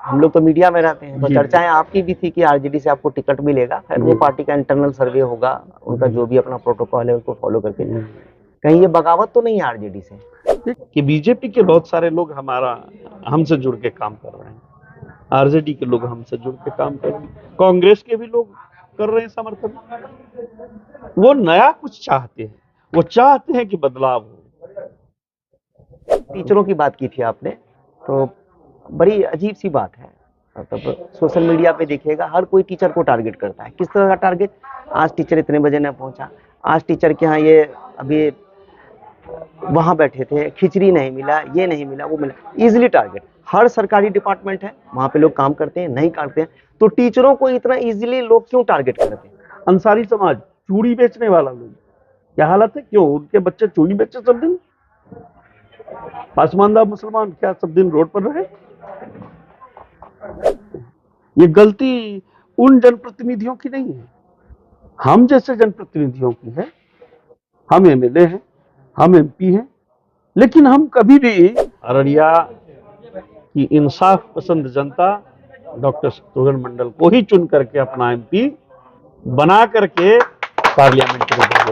हम लोग तो मीडिया में रहते हैं, तो जी, चर्चाएं आपकी भी थी कि आरजेडी से आपको टिकट मिलेगा। खैर वो पार्टी का इंटरनल सर्वे होगा, उनका जो भी अपना प्रोटोकॉल है उसको फॉलो करके। कहीं ये बगावत तो नहीं है आरजेडी से? कि बीजेपी के बहुत सारे लोग हमसे जुड़ के काम कर रहे हैं, आरजेडी के लोग हमसे जुड़ के काम कर रहे हैं, कांग्रेस के भी लोग कर रहे हैं समर्थन। वो नया कुछ चाहते हैं, वो चाहते हैं कि बदलाव हो। टीचरों की बात की थी आपने, तो बड़ी अजीब सी बात है। मतलब सोशल मीडिया पे देखिएगा, हर कोई टीचर को टारगेट करता है। किस तरह का टारगेट? आज टीचर इतने बजे न पहुंचा, आज टीचर के यहाँ ये अभी वहां बैठे थे, खिचड़ी नहीं मिला, ये नहीं मिला, वो मिला। Easily target. हर सरकारी डिपार्टमेंट है, वहां पे लोग काम करते हैं, नहीं करते हैं, तो टीचरों को इतना इजिली लोग क्यों टारगेट करते हैं? अंसारी समाज, चूड़ी बेचने वाला लोग, क्या हालत है, क्यों उनके बच्चे चूड़ी बेचे सब दिन? पासमानदा मुसलमान क्या सब दिन रोड पर रहे? ये गलती उन जनप्रतिनिधियों की नहीं है, हम जैसे जनप्रतिनिधियों की है। हम एमएलए हैं, हम एमपी हैं, लेकिन हम कभी भी अररिया की इंसाफ पसंद जनता डॉक्टर शत्रुघ्न मंडल को ही चुन करके अपना एमपी बना करके पार्लियामेंट में भेजा।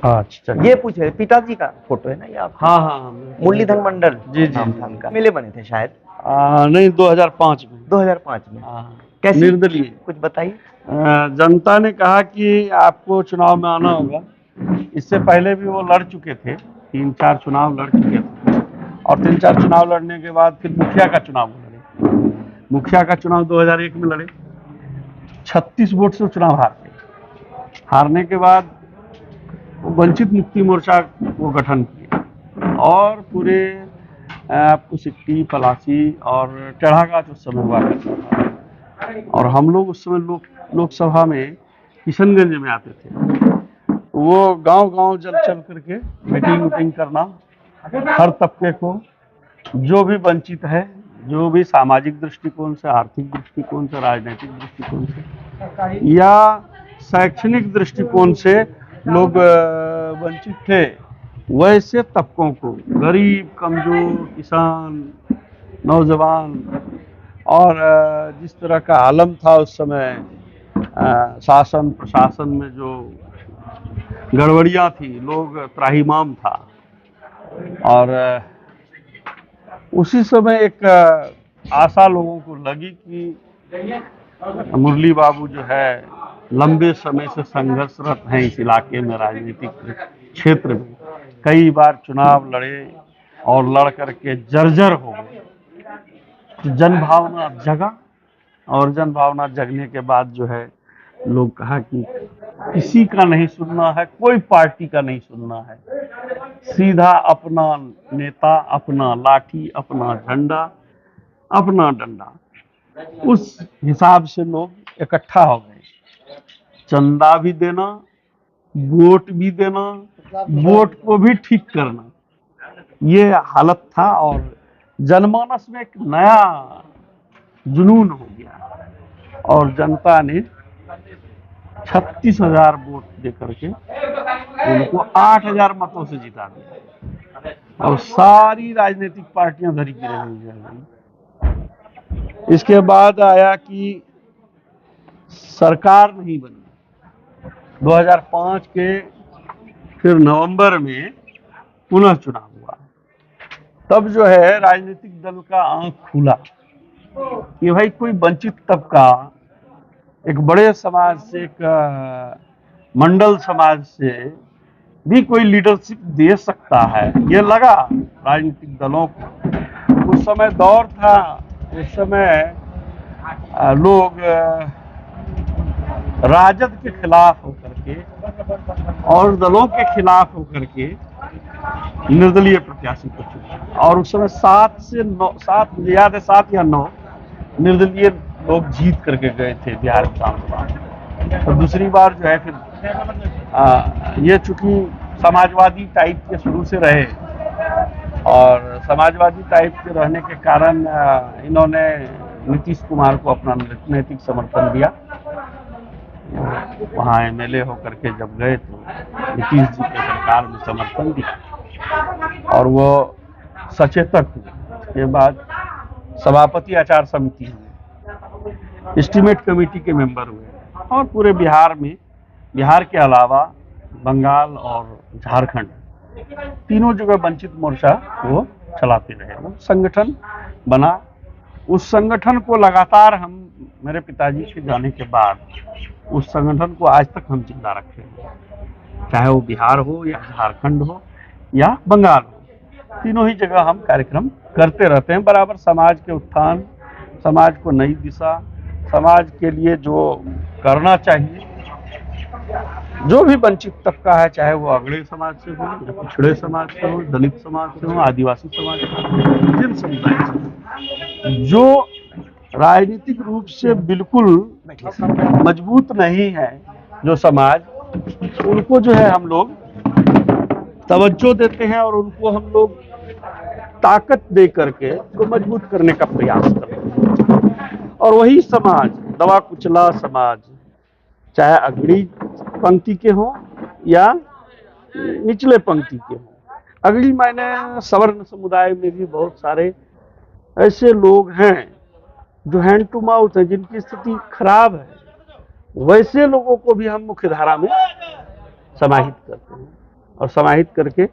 अच्छा, ये पूछे पिताजी का फोटो है ना ये आप? हाँ हाँ, मुरलीधर मंडल जी जी, नाम था उनका। मिले बने थे शायद नहीं 2005 में। 2005 में। कैसे? निर्दलीय। कुछ बताइए। जनता ने कहा कि आपको चुनाव में आना होगा। इससे पहले भी वो लड़ चुके थे, 3-4 चुनाव लड़ चुके थे, और 3-4 चुनाव लड़ने के बाद फिर मुखिया का चुनाव लड़े। मुखिया का चुनाव 2001 में लड़े, 36 वोट से चुनाव हार गए। हारने के बाद वंचित मुक्ति मोर्चा को गठन किया और पूरे आपको सिट्टी, पलासी और टेढ़ागाछ उस समय हुआ करता था। और हम लोग उस समय लोकसभा में किशनगंज में आते थे। वो गांव-गांव चल करके मीटिंग करना, हर तबके को, जो भी वंचित है, जो भी सामाजिक दृष्टिकोण से, आर्थिक दृष्टिकोण से, राजनीतिक दृष्टिकोण से या शैक्षणिक दृष्टिकोण से लोग वंचित थे, वैसे तबकों को, गरीब, कमजोर, किसान, नौजवान, और जिस तरह का आलम था उस समय शासन प्रशासन में, जो गड़बड़ियाँ थी, लोग त्राहिमाम था। और उसी समय एक आशा लोगों को लगी कि मुरली बाबू जो है लंबे समय से संघर्षरत हैं इस इलाके में, राजनीतिक क्षेत्र में, कई बार चुनाव लड़े और लड़ करके जर्जर हो गए। तो जनभावना जगा, और जनभावना जगने के बाद जो है लोग कहा कि किसी का नहीं सुनना है, कोई पार्टी का नहीं सुनना है, सीधा अपना नेता, अपना लाठी, अपना झंडा, अपना डंडा। उस हिसाब से लोग इकट्ठा हो गए, चंदा भी देना, वोट भी देना, वोट को भी ठीक करना, ये हालत था। और जनमानस में एक नया जुनून हो गया, और जनता ने 36,000 वोट देकर के उनको 8,000 मतों से जिता दिया, और सारी राजनीतिक पार्टियां धरी की रही। इसके बाद आया कि सरकार नहीं बनी। 2005 के फिर नवंबर में पुनः चुनाव हुआ। तब जो है राजनीतिक दल का आंख खुला कि भाई कोई वंचित तबका एक बड़े समाज से, एक मंडल समाज से भी कोई लीडरशिप दे सकता है, ये लगा राजनीतिक दलों को। उस समय दौर था, उस समय लोग राजद के खिलाफ होकर के और दलों के खिलाफ होकर के निर्दलीय प्रत्याशी को चुना, और उस समय 7 या 9 निर्दलीय लोग जीत करके गए थे बिहार विधानसभा में। तो दूसरी बार जो है फिर ये चूंकि समाजवादी टाइप के शुरू से रहे, और समाजवादी टाइप के रहने के कारण इन्होंने नीतीश कुमार को अपना नैतिक समर्थन दिया, वहाँ एमएलए होकर के जब गए तो नीतीश जी के सरकार में समर्थन दिया और वो सचेतक हुए। उसके बाद सभापति आचार समिति हुए, एस्टीमेट कमेटी के मेंबर हुए और पूरे बिहार में, बिहार के अलावा बंगाल और झारखंड तीनों जगह वंचित मोर्चा वो चलाते रहे। वो संगठन बना, उस संगठन को लगातार हम, मेरे पिताजी के जाने के बाद उस संगठन को आज तक हम जिंदा रखे हैं, चाहे वो बिहार हो या झारखंड हो या बंगाल हो, तीनों ही जगह हम कार्यक्रम करते रहते हैं। बराबर समाज के उत्थान, समाज को नई दिशा, समाज के लिए जो करना चाहिए, जो भी वंचित तबका है, चाहे वो अगड़े समाज से हो या पिछड़े समाज से हो, दलित समाज से हो, आदिवासी समाज से हो, जिन समुदाय से, जो राजनीतिक रूप से बिल्कुल मजबूत नहीं है जो समाज, उनको जो है हम लोग तवज्जो देते हैं और उनको हम लोग ताकत दे करके उनको मजबूत करने का प्रयास करते हैं। और वही समाज, दबा कुचला समाज, चाहे अग्रणी पंक्ति के हों या निचले पंक्ति के हों, अग्रणी मायने सवर्ण समुदाय में भी बहुत सारे ऐसे लोग हैं जो हैंड टू माउथ है, जिनकी स्थिति खराब है, वैसे लोगों को भी हम मुख्य धारा में समाहित करते हैं और समाहित करके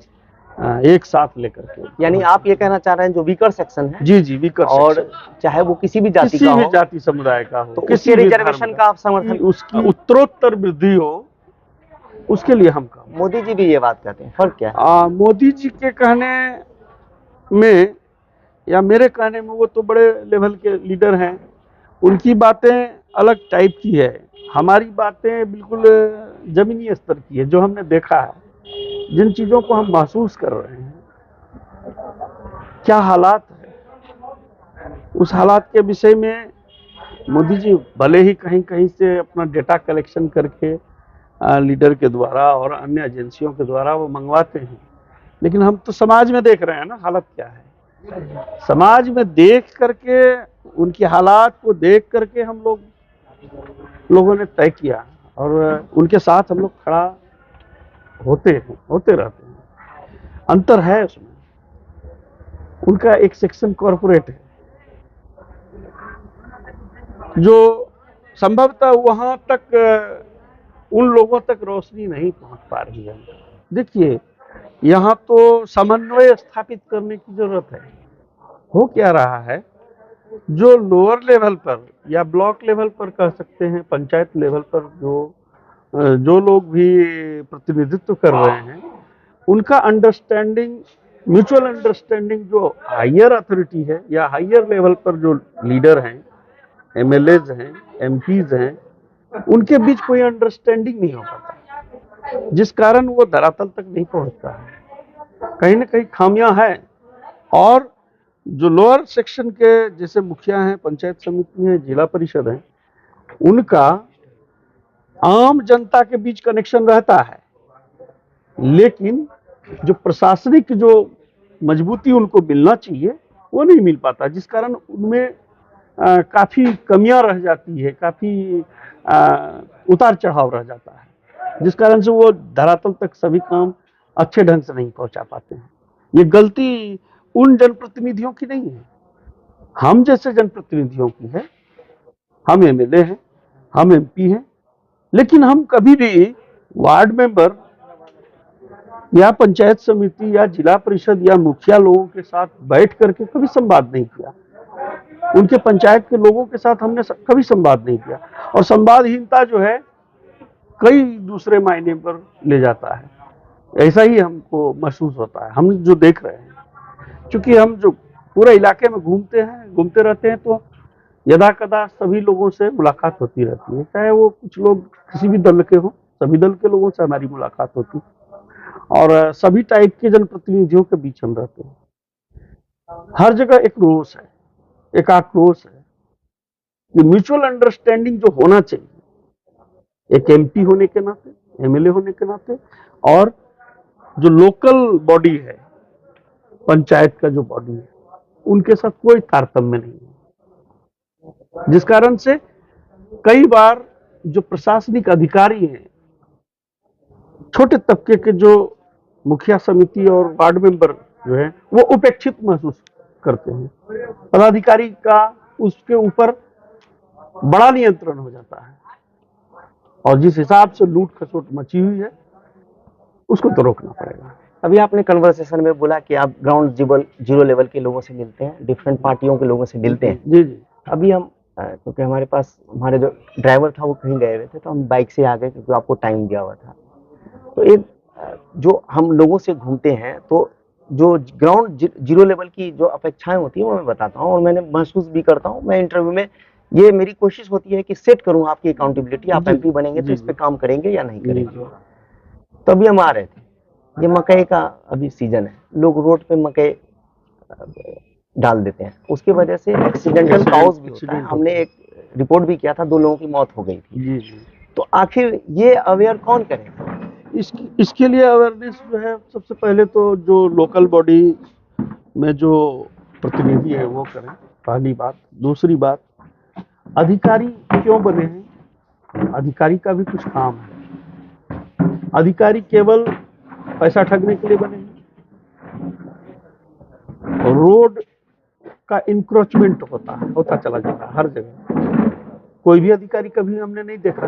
एक साथ लेकर के। यानी आप ये कहना चाह रहे हैं जो वीकर सेक्शन है, जी जी, वीकर और सेक्शन, चाहे वो किसी भी जाति किसी का भी हो, जाति समुदाय का हो, तो किसी उसके भी रिजर्वेशन धर्म का आप समर्थन, उसकी उत्तरोत्तर वृद्धि हो, उसके लिए हम काम। मोदी जी भी ये बात कहते हैं, फर्क क्या है? मोदी जी के कहने में या मेरे कहने में, वो तो बड़े लेवल के लीडर हैं, उनकी बातें अलग टाइप की है, हमारी बातें बिल्कुल जमीनी स्तर की है। जो हमने देखा है, जिन चीजों को हम महसूस कर रहे हैं, क्या हालात है, उस हालात के विषय में मोदी जी भले ही कहीं कहीं से अपना डेटा कलेक्शन करके लीडर के द्वारा और अन्य एजेंसियों के द्वारा वो मंगवाते हैं, लेकिन हम तो समाज में देख रहे हैं ना हालत क्या है। समाज में देख करके, उनकी हालात को देख करके हम लोगों ने तय किया और उनके साथ हम लोग खड़ा होते रहते हैं। अंतर है उसमें, उनका एक सेक्शन कॉरपोरेट है जो संभवतः वहां तक उन लोगों तक रोशनी नहीं पहुंच पा रही है। देखिए, यहाँ तो समन्वय स्थापित करने की जरूरत है। हो क्या रहा है, जो लोअर लेवल पर या ब्लॉक लेवल पर कह सकते हैं, पंचायत लेवल पर जो लोग भी प्रतिनिधित्व कर रहे हैं, उनका अंडरस्टैंडिंग, म्यूचुअल अंडरस्टैंडिंग, जो हायर अथॉरिटी है या हायर लेवल पर जो लीडर हैं, एमएलएज हैं, एमपीज हैं, उनके बीच कोई अंडरस्टैंडिंग नहीं हो पाता, जिस कारण वो धरातल तक नहीं पहुंचता है। कहीं ना कहीं खामियां हैं। और जो लोअर सेक्शन के जैसे मुखिया हैं, पंचायत समिति हैं, जिला परिषद हैं, उनका आम जनता के बीच कनेक्शन रहता है, लेकिन जो प्रशासनिक जो मजबूती उनको मिलना चाहिए वो नहीं मिल पाता, जिस कारण उनमें काफी कमियां रह जाती है, काफी उतार चढ़ाव रह जाता है, जिस कारण से वो धरातल तक सभी काम अच्छे ढंग से नहीं पहुंचा पाते हैं। ये गलती उन जनप्रतिनिधियों की नहीं है, हम जैसे जनप्रतिनिधियों की है। हम एमएलए हैं, हम एमपी हैं, लेकिन हम कभी भी वार्ड मेंबर या पंचायत समिति या जिला परिषद या मुखिया लोगों के साथ बैठ करके कभी संवाद नहीं किया। उनके पंचायत के लोगों के साथ हमने कभी संवाद नहीं किया, और संवादहीनता जो है कई दूसरे मायने पर ले जाता है। ऐसा ही हमको महसूस होता है, हम जो देख रहे हैं, क्योंकि हम जो पूरे इलाके में घूमते रहते हैं, तो यदा कदा सभी लोगों से मुलाकात होती रहती है, चाहे वो कुछ लोग किसी भी दल के हों, सभी दल के लोगों से हमारी मुलाकात होती है, और सभी टाइप के जनप्रतिनिधियों के बीच हम रहते हैं। हर जगह एक रोष है, एक आक्रोश है कि म्यूचुअल अंडरस्टैंडिंग जो होना चाहिए, एक एमपी होने के नाते, एमएलए होने के नाते, और जो लोकल बॉडी है, पंचायत का जो बॉडी है, उनके साथ कोई तारतम्य नहीं है, जिस कारण से कई बार जो प्रशासनिक अधिकारी हैं, छोटे तबके के जो मुखिया समिति और वार्ड मेंबर जो है वो उपेक्षित महसूस करते हैं। पदाधिकारी का उसके ऊपर बड़ा नियंत्रण हो जाता है और जिस हिसाब से लूट खसोट मची हुई है उसको तो रोकना पड़ेगा। अभी आपने कन्वर्सेशन में बोला कि आप ग्राउंड जीरो लेवल के लोगों से मिलते हैं, डिफरेंट पार्टियों के लोगों से मिलते हैं। जी जी। अभी हम क्योंकि हमारे पास हमारे जो ड्राइवर था वो कहीं गए हुए थे, तो हम बाइक से आ गए क्योंकि आपको टाइम दिया हुआ था। तो एक जो हम लोगों से घूमते हैं, तो जो ग्राउंड जीरो लेवल की जो अपेक्षाएं होती हैं वो मैं बताता हूँ और मैंने महसूस भी करता हूँ। मैं इंटरव्यू में ये मेरी कोशिश होती है कि सेट करूँ आपकी अकाउंटेबिलिटी, आप एमपी बनेंगे तो इस पे काम करेंगे या नहीं करेंगे। तो अभी हम आ रहे थे, ये मकई का अभी सीजन है, लोग रोड पे मकई डाल देते हैं, उसकी वजह से एक्सीडेंटल कॉज भी होता है। हमने एक रिपोर्ट भी किया था, 2 लोगों की मौत हो गई थी। जी जी। तो आखिर ये अवेयर कौन करेगा? इसके लिए अवेयरनेस जो है, सबसे पहले तो जो लोकल बॉडी में जो प्रतिनिधि है वो करें, पहली बात। दूसरी बात, अधिकारी क्यों बने हैं? अधिकारी का भी कुछ काम है। अधिकारी केवल पैसा ठगने के लिए बने हैं? रोड का इंक्रोचमेंट होता चला जाता है हर जगह। कोई भी अधिकारी कभी हमने नहीं देखा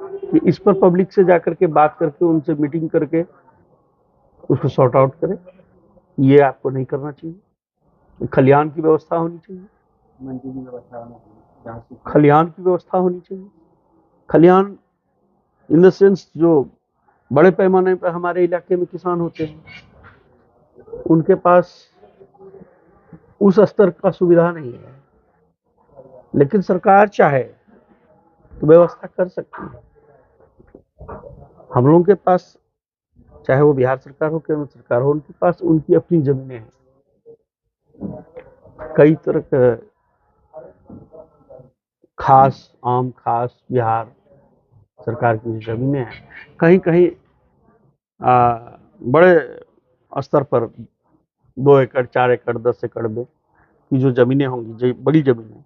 कि इस पर पब्लिक से जाकर के बात करके, उनसे मीटिंग करके उसको सॉर्ट आउट करें। ये आपको नहीं करना चाहिए। खलियान की व्यवस्था होनी चाहिए, खलियान की व्यवस्था होनी चाहिए। खलियान इन द सेंस जो बड़े पैमाने पर हमारे इलाके में किसान होते हैं, उनके पास उस स्तर का सुविधा नहीं है, लेकिन सरकार चाहे तो व्यवस्था कर सकती है। हम लोगों के पास, चाहे वो बिहार सरकार हो, केंद्र सरकार हो, उनके पास उनकी अपनी जमीनें हैं। कई तरह के खास, आम खास बिहार सरकार की जमीनें हैं। कहीं कहीं बड़े स्तर पर 2 एकड़, 4 एकड़, 10 एकड़ में की जो जमीनें होंगी, जो बड़ी जमीनें,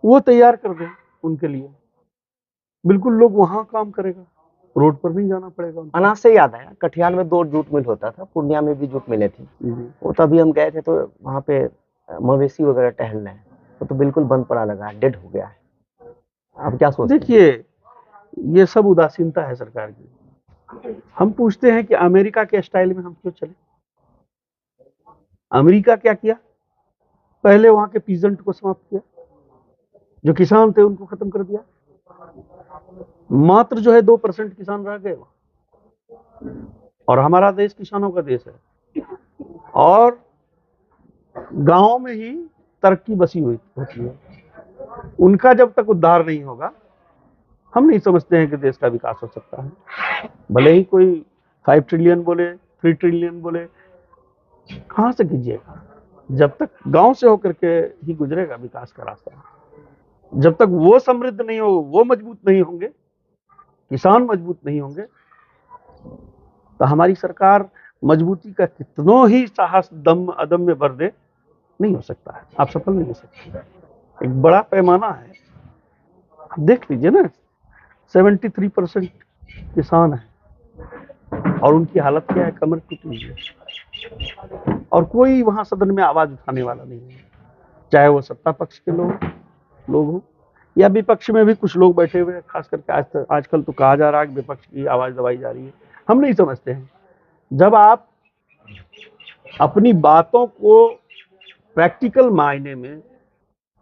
वो तैयार कर दें उनके लिए। बिल्कुल लोग वहां काम करेगा, रोड पर नहीं जाना पड़ेगा। अनाज से याद आया, कटिहार में 2 जूट मिल होता था, पूर्णिया में भी जूट मिले थी। वो तभी हम गए थे, तो वहाँ पे मवेशी वगैरह टहल रहे हैं, वो तो बिल्कुल बंद पड़ा लगा है, डेड हो गया है। आप क्या सोचते हैं? देखिए, ये सब उदासीनता है सरकार की। हम पूछते हैं कि अमेरिका के स्टाइल में हम क्यों चले? अमेरिका क्या किया? पहले वहां के पीजेंट को समाप्त किया, जो किसान थे उनको खत्म कर दिया। मात्र जो है 2% किसान रह गए वहां। और हमारा देश किसानों का देश है, और गांव में ही तरक्की बसी हुई होती है। उनका जब तक उद्धार नहीं होगा, हम नहीं समझते हैं कि देश का विकास हो सकता है। भले ही कोई 5 ट्रिलियन बोले, 3 ट्रिलियन बोले, कहां से कीजिएगा? जब तक गांव से होकर के ही गुजरेगा विकास का रास्ता। जब तक वो समृद्ध नहीं हो, वो मजबूत नहीं होंगे, किसान मजबूत नहीं होंगे, तो हमारी सरकार मजबूती का कितनों ही साहस, दम, अदम्य भर दे, नहीं हो सकता है। आप सफल नहीं हो सकते। एक बड़ा पैमाना है, आप देख लीजिए ना, 73% किसान है और उनकी हालत क्या है? कमर टूटी हुई है, और कोई वहां सदन में आवाज उठाने वाला नहीं है। चाहे वो सत्ता पक्ष के लोग हों या विपक्ष में भी कुछ लोग बैठे हुए हैं। खास करके आजकल तो कहा जा रहा है कि विपक्ष की आवाज दबाई जा रही है। हम नहीं समझते हैं, जब आप अपनी बातों को प्रैक्टिकल मायने में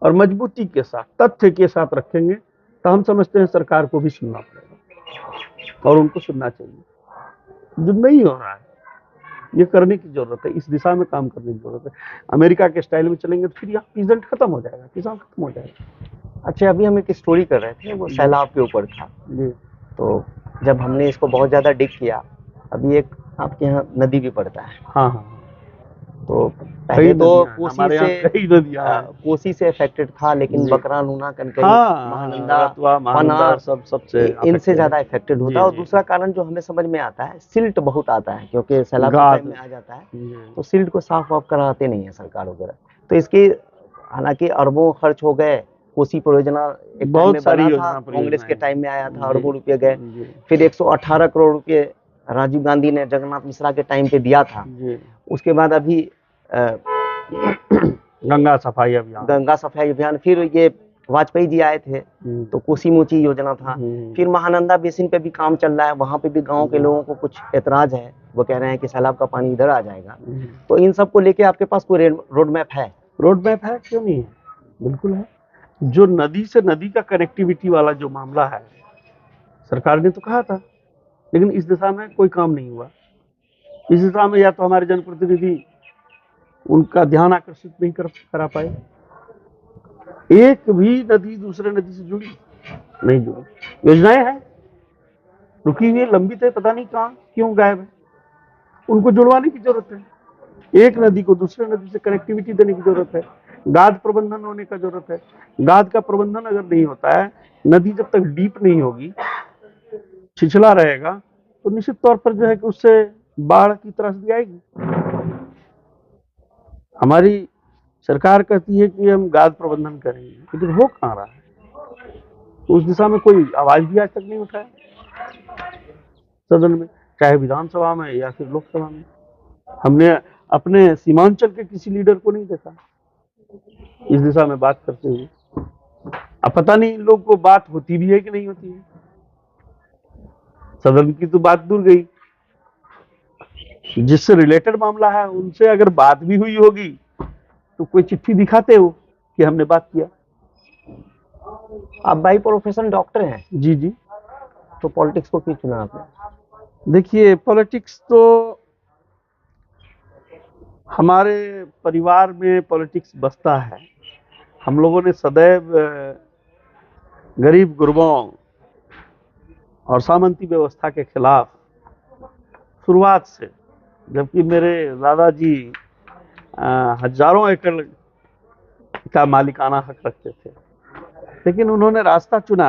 और मजबूती के साथ, तथ्य के साथ रखेंगे, तो हम समझते हैं सरकार को भी सुनना पड़ेगा और उनको सुनना चाहिए। जो नहीं हो रहा है, ये करने की जरूरत है, इस दिशा में काम करने की जरूरत है। अमेरिका के स्टाइल में चलेंगे तो फिर यहाँ पीजेंट खत्म हो जाएगा, किसान खत्म हो जाएगा। अच्छा, अभी हम एक स्टोरी कर रहे थे, वो सैलाब के ऊपर था। तो जब हमने इसको बहुत ज्यादा डिग किया, अभी एक आपके यहाँ नदी भी पड़ता है। हाँ हाँ। तो पहले तो कोसी कोसी से अफेक्टेड था, लेकिन बकरा, नूना, कनकई, महानंदा, पनार, सबसे इनसे ज्यादा अफेक्टेड होता है। और दूसरा कारण जो हमें समझ में आता है, सिल्ट बहुत आता है, क्योंकि सैलाब के टाइम में आ जाता है, तो सिल्ट को साफ वाफ कराते नहीं है सरकार वगैरह। तो इसकी हालांकि अरबों खर्च हो गए, कोसी परियोजना एक टाइम बहुत में सारी बना योजना था, परियोजनाएं कांग्रेस के टाइम में आया था, जी। अरबों रुपए गए। जी फिर 118 करोड़ रुपए राजीव गांधी ने जगन्नाथ मिश्रा के टाइम पे दिया था। जी। उसके बाद अभी गंगा सफाई अभियान। गंगा सफाई अभियान, फिर ये वाजपेयी जी आए थे तो कोसी मोची योजना था। फिर महानंदा बेसिन पे भी काम चल रहा है, वहां पे भी गांव के लोगों को कुछ ऐतराज है, वो कह रहे हैं कि सैलाब का पानी इधर आ जाएगा। तो इन सब को लेके आपके पास कोई रोड मैप है? रोड मैप है, क्यों नहीं है, बिल्कुल है। जो नदी से नदी का कनेक्टिविटी वाला जो मामला है, सरकार ने तो कहा था, लेकिन इस दिशा में कोई काम नहीं हुआ। इस दिशा में या तो हमारे जनप्रतिनिधि उनका ध्यान आकर्षित नहीं करा पाए। एक भी नदी दूसरे नदी से जुड़ी नहीं जुड़ी। योजनाएं हैं, रुकी हुई है, लंबित है, पता नहीं कहाँ क्यों गायब है। उनको जुड़वाने की जरूरत है। एक नदी को दूसरे नदी से कनेक्टिविटी देने की जरूरत है। गाद प्रबंधन होने का जरूरत है। गाद का प्रबंधन अगर नहीं होता है, नदी जब तक डीप नहीं होगी, छिछला रहेगा, तो निश्चित तौर पर जो है कि उससे बाढ़ की त्रासदी आएगी। हमारी सरकार कहती है कि हम गाद प्रबंधन करेंगे, लेकिन हो कहाँ रहा है? उस दिशा में कोई आवाज भी आज तक नहीं उठाया सदन में, चाहे विधानसभा में या फिर लोकसभा में। हमने अपने सीमांचल के किसी लीडर को नहीं देखा इस दिशा में बात करते हुए। अब पता नहीं इन लोग को बात होती भी है कि नहीं होती है। सदन की तो बात दूर गई, जिससे रिलेटेड मामला है उनसे अगर बात भी हुई होगी तो कोई चिट्ठी दिखाते हो कि हमने बात किया। आप बाई प्रोफेशन डॉक्टर हैं? जी जी। तो पॉलिटिक्स को क्यों चुना आपने? देखिए, पॉलिटिक्स तो हमारे परिवार में पॉलिटिक्स बसता है। हम लोगों ने सदैव गरीब गुरबों और सामंती व्यवस्था के खिलाफ शुरुआत से, जबकि मेरे दादाजी हजारों एकड़ का मालिकाना हक रखते थे, लेकिन उन्होंने रास्ता चुना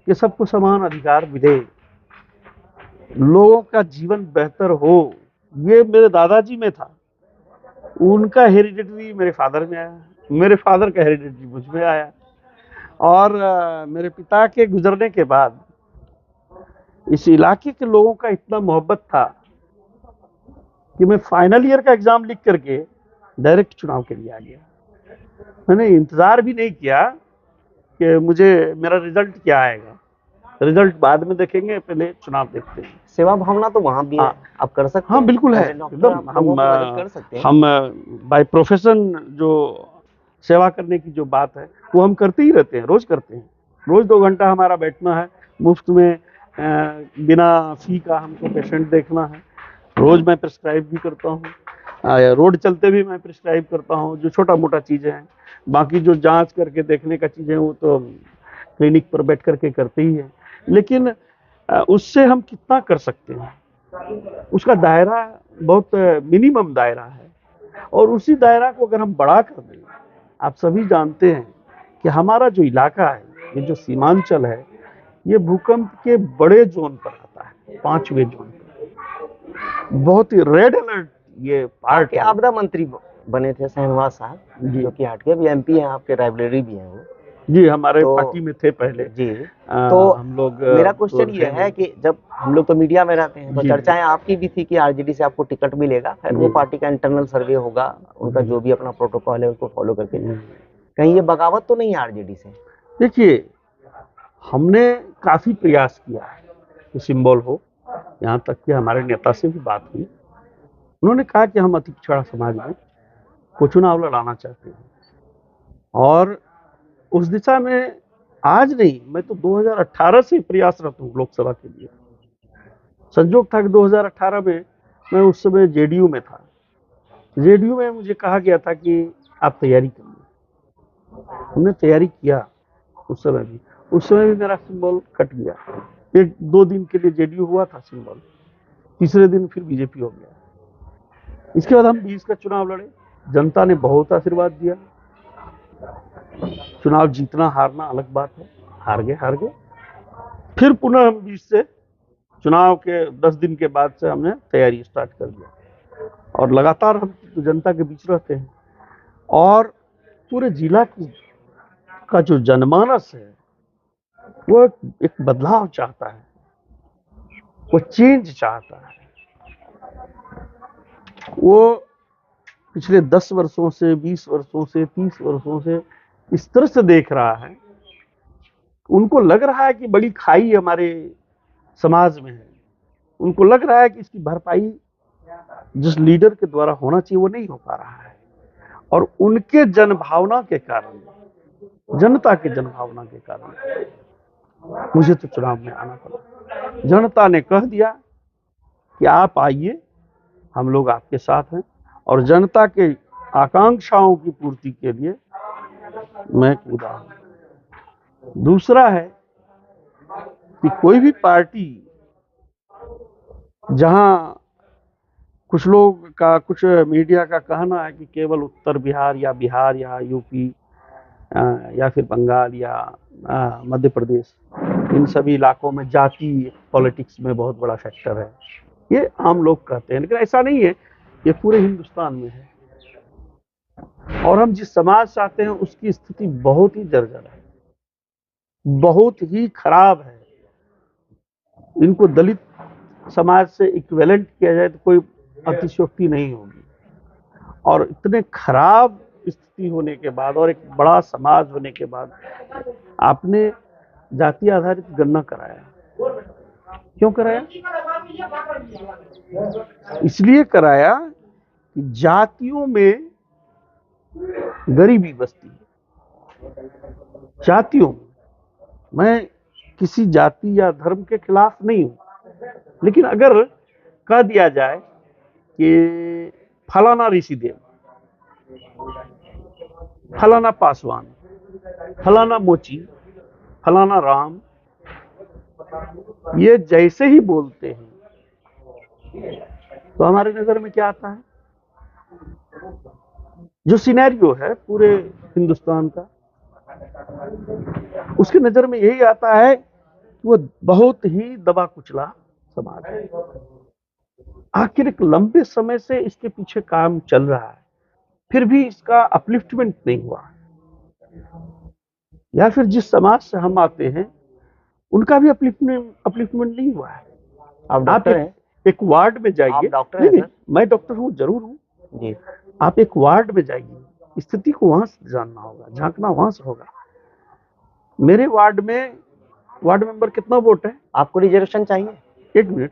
कि सबको समान अधिकार मिले, लोगों का जीवन बेहतर हो। ये मेरे दादाजी में था। उनका हेरिडिटरी मेरे फादर में आया, मेरे फादर का हेरिडिटरी मुझ में आया, और मेरे पिता के गुजरने के बाद इस इलाके के लोगों का इतना मोहब्बत था कि मैं फाइनल ईयर का एग्जाम लिख करके डायरेक्ट चुनाव के लिए आ गया। मैंने इंतजार भी नहीं किया कि मुझे मेरा रिजल्ट क्या आएगा, रिजल्ट बाद में देखेंगे, पहले चुनाव देखते हैं। सेवा भावना तो वहां भी है, आप कर सकते हैं। हाँ बिल्कुल है, एकदम। हम बाय प्रोफेशन जो सेवा करने की जो बात है वो हम करते ही रहते हैं, रोज करते हैं। रोज 2 घंटा हमारा बैठना है मुफ्त में, बिना फी का हमको पेशेंट देखना है। रोज मैं प्रिस्क्राइब भी करता हूँ, रोड चलते भी मैं प्रिस्क्राइब करता हूँ, जो छोटा मोटा चीजें हैं। बाकी जो जांच करके देखने का चीजें वो तो क्लिनिक पर बैठ करके करते ही है, लेकिन उससे हम कितना कर सकते हैं, उसका दायरा बहुत मिनिमम दायरा है। और उसी दायरा को अगर हम बड़ा कर दें, आप सभी जानते हैं कि हमारा जो इलाका है, ये जो सीमांचल है, ये भूकंप के बड़े जोन पर आता है, 5वें जोन पर। बहुत ही रेड अलर्ट ये पार्ट है। आपदा मंत्री बने थे शहनवाज साहब, जो कि हट के भी एमपी हैं, आपके राइवलरी भी हैं वो। जी, हमारे पार्टी में थे पहले जी। तो हम लोग, मेरा क्वेश्चन ये है कि जब हम लोग तो मीडिया में रहते हैं, तो चर्चाएं आपकी भी थी कि आरजेडी से आपको टिकट मिलेगा, फिर वो पार्टी का इंटरनल सर्वे होगा, उनका जो भी अपना प्रोटोकॉल है उसको फॉलो करके। कहीं ये बगावत तो नहीं है आरजेडी से? देखिए, हमने काफी प्रयास किया है कि सिंबल हो, यहाँ तक कि हमारे नेता से भी बात हुई। उन्होंने कहा कि हम अति पिछड़ा समाज में को चुनाव लड़ाना चाहते हैं, और उस दिशा में आज नहीं, मैं तो 2018 से प्रयासरत हूँ लोकसभा के लिए। संजोग था कि 2018 में मैं उस समय जेडीयू में था। जेडीयू में मुझे कहा गया था कि आप तैयारी करिए। हमने तैयारी किया। उस समय भी मेरा सिंबल कट गया। 1-2 दिन के लिए जेडीयू हुआ था सिंबल, तीसरे दिन फिर बीजेपी हो गया। इसके बाद हम 20 का चुनाव लड़े, जनता ने बहुत आशीर्वाद दिया। चुनाव जीतना हारना अलग बात है, हार गए। फिर पुनः हम 20 से चुनाव के 10 दिन के बाद से हमने तैयारी स्टार्ट कर दिया, और लगातार हम तो जनता के बीच रहते हैं, और पूरे जिला की का जो जनमानस है वो एक बदलाव चाहता है, वो चेंज चाहता है। वो पिछले 10 वर्षों से, 20 वर्षों से, 30 वर्षों से इस तरह से देख रहा है, उनको लग रहा है कि बड़ी खाई हमारे समाज में है। उनको लग रहा है कि इसकी भरपाई जिस लीडर के द्वारा होना चाहिए वो नहीं हो पा रहा है। और उनके जनभावना के कारण, जनता के जनभावना के कारण मुझे तो चुनाव में आना पड़ा। जनता ने कह दिया कि आप आइए, हम लोग आपके साथ हैं, और जनता के आकांक्षाओं की पूर्ति के लिए मैं कूदा हूं। दूसरा है कि कोई भी पार्टी, जहां कुछ लोग का, कुछ मीडिया का कहना है कि केवल उत्तर बिहार या यूपी या फिर बंगाल या मध्य प्रदेश, इन सभी इलाकों में जाति पॉलिटिक्स में बहुत बड़ा फैक्टर है, ये आम लोग कहते हैं, लेकिन ऐसा नहीं है। ये पूरे हिंदुस्तान में है, और हम जिस समाज से आते हैं उसकी स्थिति बहुत ही जर्जर है, बहुत ही खराब है। इनको दलित समाज से इक्विवेलेंट किया जाए तो कोई अतिशयोक्ति नहीं होगी। और इतने खराब स्थिति होने के बाद और एक बड़ा समाज होने के बाद आपने जाति आधारित गणना कराया, क्यों कराया? इसलिए कराया कि जातियों में गरीबी बसती है। जातियों में, मैं किसी जाति या धर्म के खिलाफ नहीं हूं, लेकिन अगर कह दिया जाए कि फलाना ऋषिदेव, फलाना पासवान, फलाना मोची, फलाना राम, ये जैसे ही बोलते हैं तो हमारे नजर में क्या आता है? जो सिनेरियो है पूरे हिंदुस्तान का, उसके नजर में यही आता है कि वो बहुत ही दबा कुचला समाज है। आखिर एक लंबे समय से इसके पीछे काम चल रहा है, फिर भी इसका अपलिफ्टमेंट नहीं हुआ, या फिर जिस समाज से हम आते हैं उनका भी अपलिफ्टमेंट नहीं हुआ है। आप डॉक्टर हैं? एक वार्ड में जाइए। आप डॉक्टर हैं सर? मैं डॉक्टर हूँ, जरूर हूँ जी। आप एक वार्ड में जाइए, स्थिति को वहां से जानना होगा, झांकना वहां से होगा। मेरे वार्ड में वार्ड मेंबर कितना वोट है? आपको रिजर्वेशन चाहिए? एक मिनट,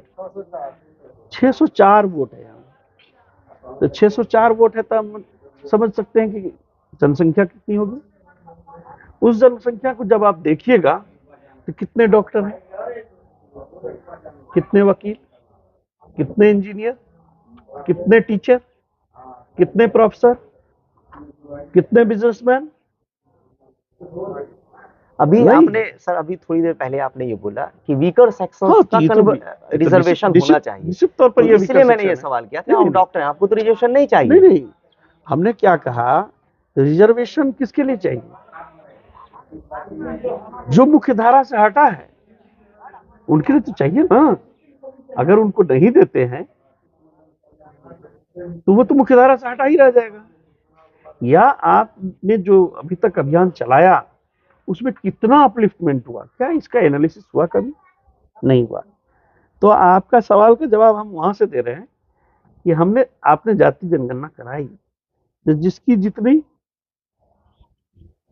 604 वोट है यहाँ। तो 604 वोट है तो हम समझ सकते हैं कि जनसंख्या कितनी होगी। उस जनसंख्या को जब आप देखिएगा तो कितने डॉक्टर हैं, कितने वकील, कितने इंजीनियर, कितने टीचर, कितने प्रोफेसर, कितने बिजनेसमैन। अभी आपने सर, अभी थोड़ी देर पहले आपने ये बोला कि वीकर सेक्शन का रिजर्वेशन होना चाहिए, निश्चित तौर पर, इसलिए मैंने ये सवाल किया था। आप डॉक्टर हैं, आपको तो रिजर्वेशन नहीं चाहिए? नहीं, हमने क्या कहा, रिजर्वेशन किसके लिए चाहिए? जो मुख्य धारा से हटा है उनके लिए तो चाहिए ना। अगर उनको नहीं देते हैं तो वो तो मुख्य धारा से हटा ही रह जाएगा। या आपने जो अभी तक अभियान चलाया उसमें कितना अपलिफ्टमेंट हुआ, क्या इसका एनालिसिस हुआ? कभी नहीं हुआ। तो आपका सवाल का जवाब हम वहां से दे रहे हैं कि आपने जाति जनगणना कराई, तो जिसकी जितनी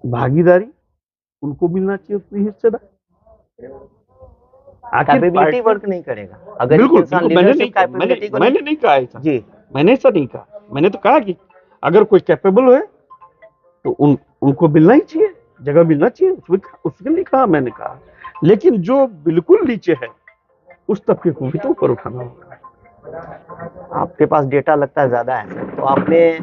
भागीदारी उनको मिलना चाहिए उतनी हिस्सेदार। कैपेबिलिटी वर्क नहीं करेगा अगर बिल्कुल, इंसान मैंने नहीं कहा ऐसा जी, मैंने ऐसा नहीं कहा। मैंने तो कहा कि अगर कोई कैपेबल है तो उनको मिलना ही चाहिए, जगह मिलना चाहिए, उसके लिए कहा मैंने कहा। लेकिन जो बिल्कुल नीचे है उस तबके को भी तो ऊपर उठाना होगा। आपके पास डेटा लगता है ज्यादा है, तो आपने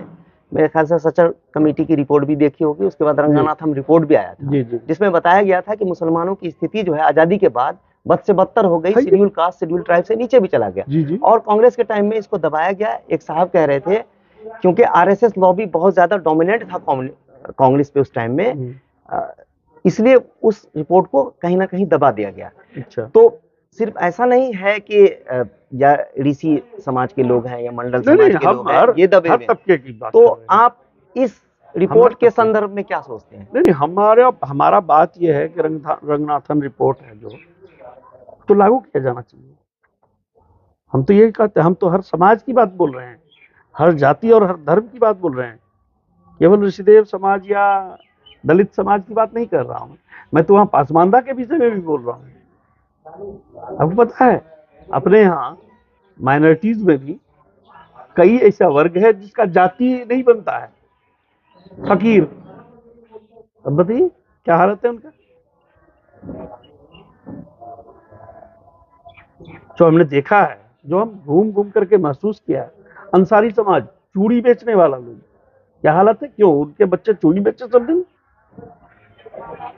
मेरे ख्याल से सचर कमेटी की रिपोर्ट भी देखी होगी, उसके बाद रंगनाथम रिपोर्ट भी आया था जी, जिसमें बताया गया था कि मुसलमानों की स्थिति जो है आजादी के बाद बद से बदतर हो गई, शेड्यूल कास्ट शेड्यूल ट्राइब से नीचे भी चला गया। और कांग्रेस के टाइम में इसको दबाया गया। एक साहब कह रहे थे क्योंकि आरएसएस लॉबी बहुत ज्यादा डोमिनेंट था कांग्रेस पे उस टाइम में, इसलिए उस रिपोर्ट को कहीं ना कहीं दबा दिया गया। अच्छा। तो सिर्फ ऐसा नहीं है कि या ऋषि समाज के लोग हैं या मंडल समाज के लोग हैं ये दबे हुए। तबके की बात तो आप इस रिपोर्ट के संदर्भ में क्या सोचते हैं? नहीं नहीं, हमारा बात यह है कि रंगनाथन रिपोर्ट है जो, तो लागू किया जाना चाहिए। हम तो यही कहते हैं, हम तो हर समाज की बात बोल रहे हैं, हर जाति और हर धर्म की बात बोल रहे हैं, केवल ऋषिदेव समाज या दलित समाज की बात नहीं कर रहा हूँ मैं, तो वहाँ पासमानदा के विषय में भी बोल रहा हूँ। आपको पता है अपने यहाँ माइनॉरिटीज में भी कई ऐसा वर्ग है जिसका जाति नहीं बनता है, फकीर। अब बताइए क्या हालत है उनका। जो हमने देखा है, जो हम घूम घूम करके महसूस किया है, अंसारी समाज, चूड़ी बेचने वाला लोग, क्या हालत है। क्यों उनके बच्चे चूड़ी बेचे सब दिन?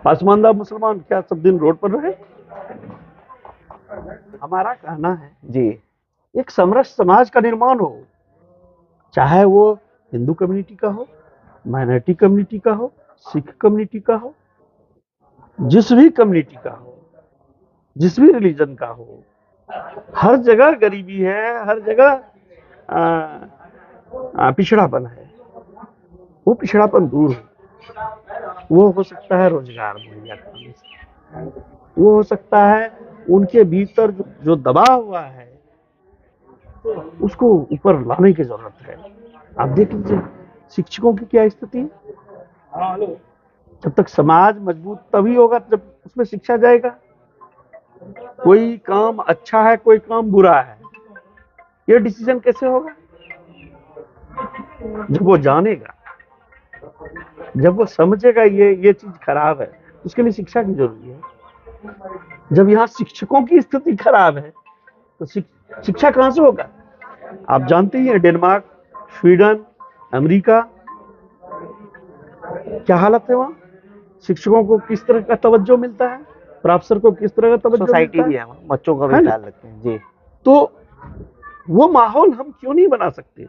पासमानदा मुसलमान क्या सब दिन रोड पर रहे? हमारा कहना है जी, एक समरस समाज का निर्माण हो, चाहे वो हिंदू कम्युनिटी का हो, माइनॉरिटी कम्युनिटी का हो, सिख कम्युनिटी का हो, जिस भी कम्युनिटी का हो, जिस भी रिलीजन का हो। हर जगह गरीबी है, हर जगह पिछड़ापन है। वो पिछड़ापन दूर हो। वो हो सकता है रोजगार मुहैया कराने से, वो हो सकता है उनके भीतर जो दबा हुआ है उसको ऊपर लाने की जरूरत है। आप देख लीजिए शिक्षकों की क्या स्थिति है। जब तक समाज मजबूत तभी होगा जब उसमें शिक्षा जाएगा। कोई काम अच्छा है, कोई काम बुरा है, ये डिसीजन कैसे होगा? जब वो जानेगा, जब वो समझेगा ये चीज खराब है, उसके लिए शिक्षा की जरूरी है। जब यहाँ शिक्षकों की स्थिति खराब है तो शिक्षा कहां से होगा? आप जानते ही हैं डेनमार्क, स्वीडन, अमेरिका, क्या हालत है वहां। शिक्षकों को किस तरह का तवज्जो मिलता है, प्रोफेसर को किस तरह का तवज्जो सोसाइटी मिलता भी है, है, बच्चों का भी ख्याल रखते हैं जी। तो वो माहौल हम क्यों नहीं बना सकते?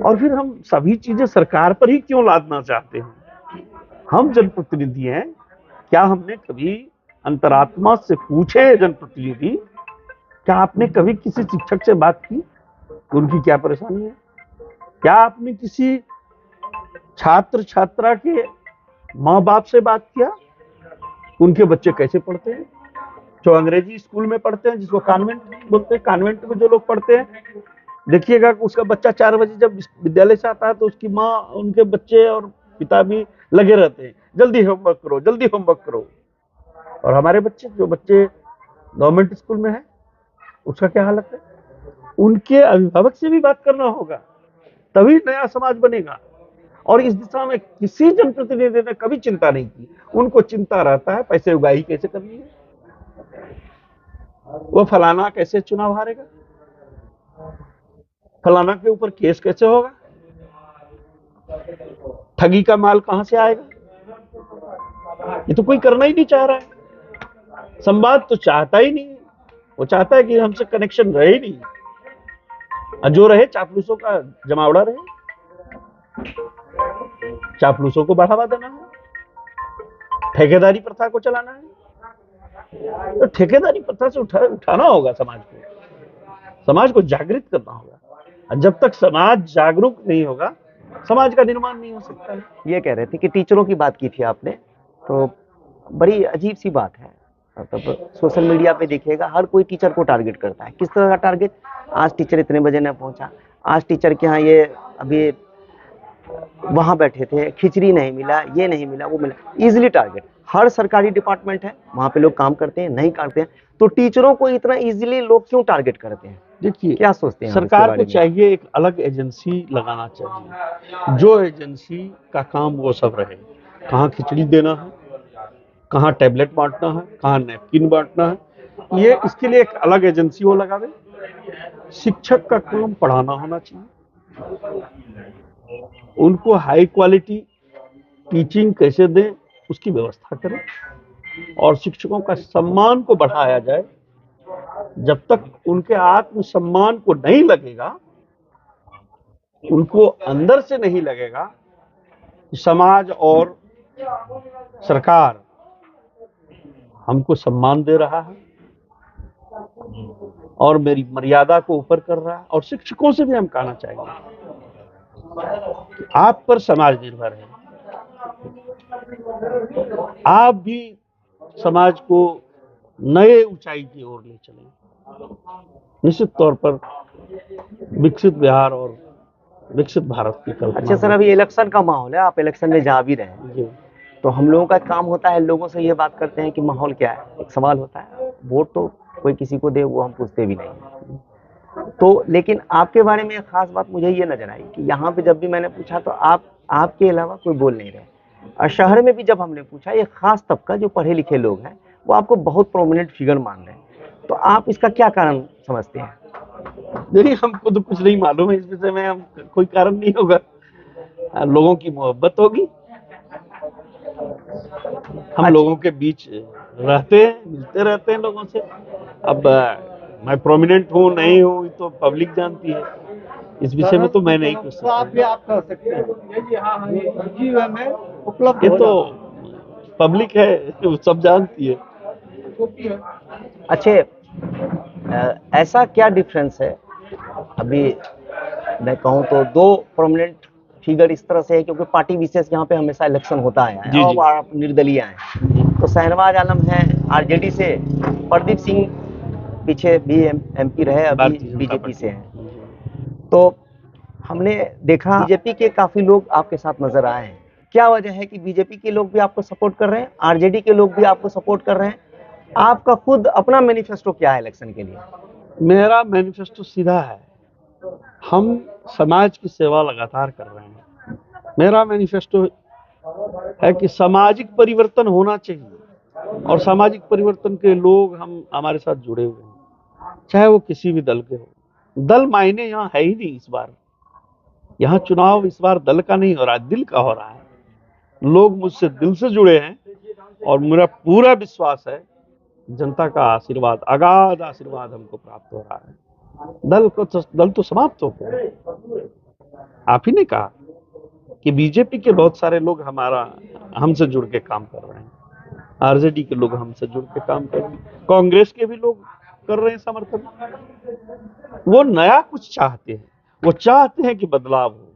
और फिर हम सभी चीजें सरकार पर ही क्यों लादना चाहते हैं? हम जनप्रतिनिधि हैं, क्या हमने कभी अंतरात्मा से पूछे जनप्रतिनिधि, क्या आपने कभी किसी शिक्षक से बात की उनकी क्या परेशानी है? क्या आपने किसी छात्र छात्रा के माँ बाप से बात किया उनके बच्चे कैसे पढ़ते हैं? जो अंग्रेजी स्कूल में पढ़ते हैं, जिसको कॉन्वेंट बोलते हैं, कॉन्वेंट में जो लोग पढ़ते हैं, देखिएगा उसका बच्चा 4 बजे जब विद्यालय से आता है तो उसकी माँ, उनके बच्चे और पिता भी लगे रहते हैं, जल्दी होमवर्क करो, जल्दी होमवर्क करो। और हमारे बच्चे, जो बच्चे गवर्नमेंट स्कूल में है, उसका क्या हालत है? उनके अभिभावक से भी बात करना होगा, तभी नया समाज बनेगा। और इस दिशा में किसी जनप्रतिनिधि ने कभी चिंता नहीं की। उनको चिंता रहता है पैसे उगाही कैसे करनी है, वो फलाना कैसे चुनाव हारेगा, फलाना के ऊपर केस कैसे होगा, ठगी का माल कहां से आएगा। ये तो कोई करना ही नहीं चाह रहा है। संवाद तो चाहता ही नहीं, वो चाहता है कि हमसे कनेक्शन रहे ही नहीं, और जो रहे चापलूसों का जमावड़ा रहे, चापलूसों को बढ़ावा देना है, ठेकेदारी प्रथा को चलाना है। तो ठेकेदारी प्रथा से उठाना होगा समाज को जागृत करना होगा। जब तक समाज जागरूक नहीं होगा, समाज का निर्माण नहीं हो सकता है। ये कह रहे थे कि टीचरों की बात की थी आपने, तो बड़ी अजीब सी बात है। मतलब सोशल मीडिया पे देखिएगा हर कोई टीचर को टारगेट करता है। किस तरह का टारगेट? आज टीचर इतने बजे न पहुंचा, आज टीचर के यहाँ ये अभी वहां बैठे थे, खिचड़ी नहीं मिला, ये नहीं मिला, वो मिला। Easily target. हर सरकारी डिपार्टमेंट है, वहां पे लोग काम करते हैं, नहीं करते हैं, तो टीचरों को इतना इजिली लोग क्यों टारगेट करते हैं? देखिए क्या सोचते हैं सरकार को चाहिए एक अलग एजेंसी लगाना चाहिए, जो एजेंसी का काम वो सब रहे। कहाँ खिचड़ी देना है, कहाँ टैबलेट बांटना है, कहाँ नैपकिन बांटना है, ये इसके लिए एक अलग एजेंसी वो लगावे। शिक्षक का काम पढ़ाना होना चाहिए, उनको हाई क्वालिटी टीचिंग कैसे दें उसकी व्यवस्था करें, और शिक्षकों का सम्मान को बढ़ाया जाए। जब तक उनके आत्मसम्मान को नहीं लगेगा, उनको अंदर से नहीं लगेगा कि समाज और सरकार हमको सम्मान दे रहा है और मेरी मर्यादा को ऊपर कर रहा है। और शिक्षकों से भी हम कहना चाहेंगे, आप पर समाज निर्भर है। आप भी समाज को नए ऊंचाई की ओर ले चलें। निश्चित तौर पर विकसित बिहार और विकसित भारत की कल्पना। अच्छा सर, अभी इलेक्शन का माहौल है, आप इलेक्शन में जा भी रहे हैं, जी। तो हम लोगों का काम होता है लोगों से ये बात करते हैं कि माहौल क्या है। एक सवाल होता है, वोट तो कोई किसी को दे वो हम पूछते भी नहीं हैं। तो लेकिन आपके बारे में एक खास बात मुझे ये नजर आई कि यहाँ पे जब भी मैंने पूछा तो आपके अलावा कोई बोल नहीं रहे, और शहर में भी जब हमने पूछा, एक खास तबका जो पढ़े लिखे लोग हैं वो आपको बहुत प्रोमिनेंट फिगर मान रहे हैं। तो आप इसका क्या कारण समझते हैं? नहीं, हमको तो कुछ नहीं मालूम है इस विषय में। हम कोई कारण नहीं होगा, लोगों की मोहब्बत होगी। हम लोगों के बीच रहते हैं, मिलते रहते हैं लोगों से। अब मैं प्रोमिनेंट हूँ नहीं हूँ तो पब्लिक जानती है। इस विषय में तो मैं नहीं कुछ सकता। आप भी आप कर सकते हैं, जीव में उपलब्ध ये तो पब्लिक है, वो सब जानती है। अच्छे, ऐसा क्या डिफरेंस है? अभी मैं कहूँ तो दो प्रोमिनेंट फिगर इस तरह से है क्योंकि पार्टी विशेष यहाँ पे हमेशा इलेक्शन होता आया है, जी, जी। और आप निर्दलीय हैं। तो शहनवाज आलम है आरजेडी से, प्रदीप सिंह पीछे भी एमपी रहे, अभी भारतीय जनता बीजेपी पार्टी से हैं। तो हमने देखा बीजेपी के काफी लोग आपके साथ नजर आए हैं। क्या वजह है कि बीजेपी के लोग भी आपको सपोर्ट कर रहे हैं, आरजेडी के लोग भी आपको सपोर्ट कर रहे हैं? आपका खुद अपना मैनिफेस्टो क्या है इलेक्शन के लिए? मेरा मैनिफेस्टो सीधा है। हम समाज की सेवा लगातार कर रहे हैं। मेरा मैनिफेस्टो है कि सामाजिक परिवर्तन होना चाहिए, और सामाजिक परिवर्तन के लोग हम हमारे साथ जुड़े हुए हैं, चाहे वो किसी भी दल के हो। दल मायने यहाँ है ही नहीं। इस बार यहाँ चुनाव इस बार दल का नहीं हो रहा है, दिल का हो रहा है। लोग मुझसे दिल से जुड़े हैं, और मेरा पूरा विश्वास है जनता का आशीर्वाद, अगाध आशीर्वाद हमको प्राप्त हो रहा है। दल तो समाप्त हो गया। आप ही ने कहा कि बीजेपी के बहुत सारे लोग हमसे जुड़ के काम कर रहे हैं, आरजेडी के लोग हमसे जुड़ के काम कर रहे हैं, कांग्रेस के भी लोग कर रहे हैं समर्थन। वो नया कुछ चाहते हैं, वो चाहते हैं कि बदलाव हो,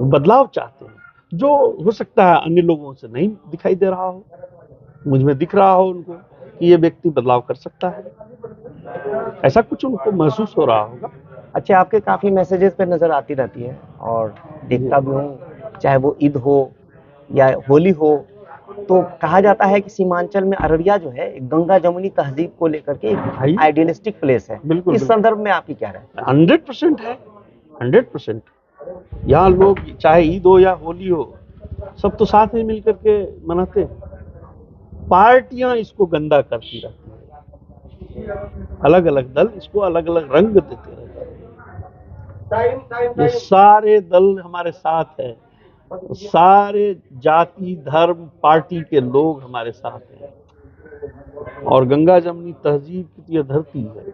बदलाव चाहते हैं जो हो सकता है अन्य लोगों से नहीं दिखाई दे रहा हो, मुझ में दिख रहा हो उनको कि ये व्यक्ति बदलाव कर सकता है। ऐसा कुछ उनको महसूस हो रहा होगा। अच्छा, आपके काफी मैसेजेस पे नजर आती रहती है और देखता भी हूँ, चाहे वो ईद हो या होली हो, तो कहा जाता है कि सीमांचल में अररिया जो है एक गंगा जमुनी तहजीब को लेकर के एक आइडियलिस्टिक प्लेस है। बिल्कुल, इस संदर्भ में आपकी क्या राय है? 100% है, 100%। यहाँ लोग चाहे ईद हो या होली हो, सब तो साथ में मिलकर के मनाते हैं। पार्टियां इसको गंदा करती रहती है, अलग अलग दल इसको अलग अलग रंग देते रहते हैं। ये सारे दल हमारे साथ है, सारे जाति धर्म पार्टी के लोग हमारे साथ हैं। और गंगा जमुनी तहजीब की यह धरती है,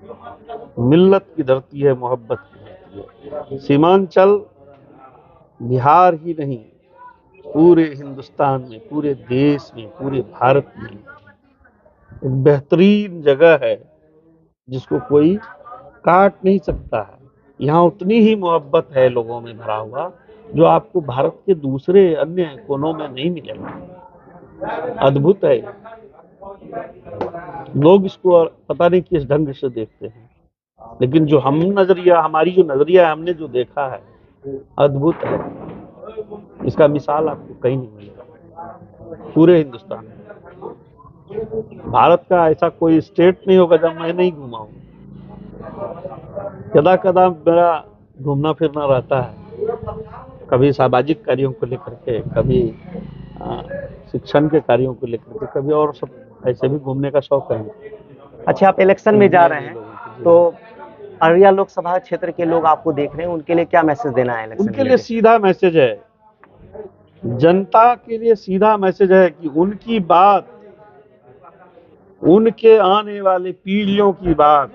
मिल्लत की धरती है, मोहब्बत की धरती है। सीमांचल बिहार ही नहीं, पूरे हिंदुस्तान में, पूरे देश में, पूरे भारत में एक बेहतरीन जगह है जिसको कोई काट नहीं सकता है। यहाँ उतनी ही मोहब्बत है लोगों में भरा हुआ जो आपको भारत के दूसरे अन्य कोनों में नहीं मिलेगा। अद्भुत है। लोग इसको पता नहीं किस ढंग से देखते हैं, लेकिन जो हमारी जो नजरिया है, हमने जो देखा है, अद्भुत है। इसका मिसाल आपको कहीं नहीं मिलेगा पूरे हिंदुस्तान में। भारत का ऐसा कोई स्टेट नहीं होगा जब मैं नहीं घूमा हूँ। कदा कदा मेरा घूमना फिरना रहता है, कभी सामाजिक कार्यों को लेकर के, कभी शिक्षण के कार्यों को लेकर के, कभी और सब ऐसे भी घूमने का शौक है। अच्छा, आप इलेक्शन में जा रहे हैं, तो अररिया लोकसभा क्षेत्र के लोग आपको देख रहे हैं, उनके लिए क्या मैसेज देना है इलेक्शन उनके लिए सीधा मैसेज है, जनता के लिए सीधा मैसेज है कि उनकी बात, उनके आने वाले पीढ़ियों की बात,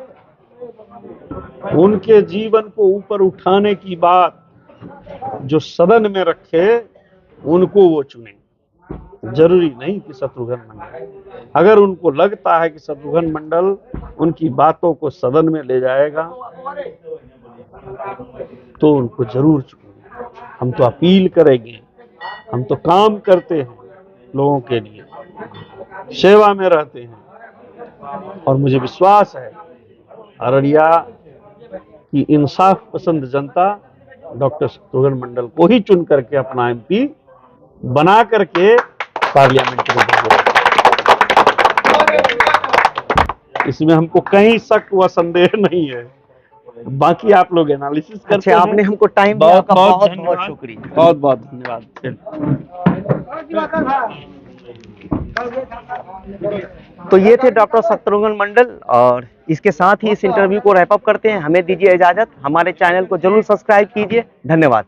उनके जीवन को ऊपर उठाने की बात जो सदन में रखे, उनको वो चुने। जरूरी नहीं कि शत्रुघ्न मंडल। अगर उनको लगता है कि शत्रुघ्न मंडल उनकी बातों को सदन में ले जाएगा, तो उनको जरूर चुनेंगे। हम तो अपील करेंगे, हम तो काम करते हैं लोगों के लिए, सेवा में रहते हैं और मुझे विश्वास है अररिया की इंसाफ पसंद जनता डॉक्टर शत्रुघ्न मंडल को ही चुन करके अपना एमपी बना करके पार्लियामेंट में भेजेगा। इसमें हमको कहीं शक व संदेह नहीं है। बाकी आप लोग एनालिसिस करते अच्छा, हैं। आपने हमको टाइम दिया, आपका बहुत बहुत शुक्रिया। बहुत बहुत धन्यवाद। तो ये थे डॉक्टर शत्रुघ्न मंडल, और इसके साथ ही इस इंटरव्यू को रैप अप करते हैं। हमें दीजिए इजाजत। हमारे चैनल को जरूर सब्सक्राइब कीजिए। धन्यवाद।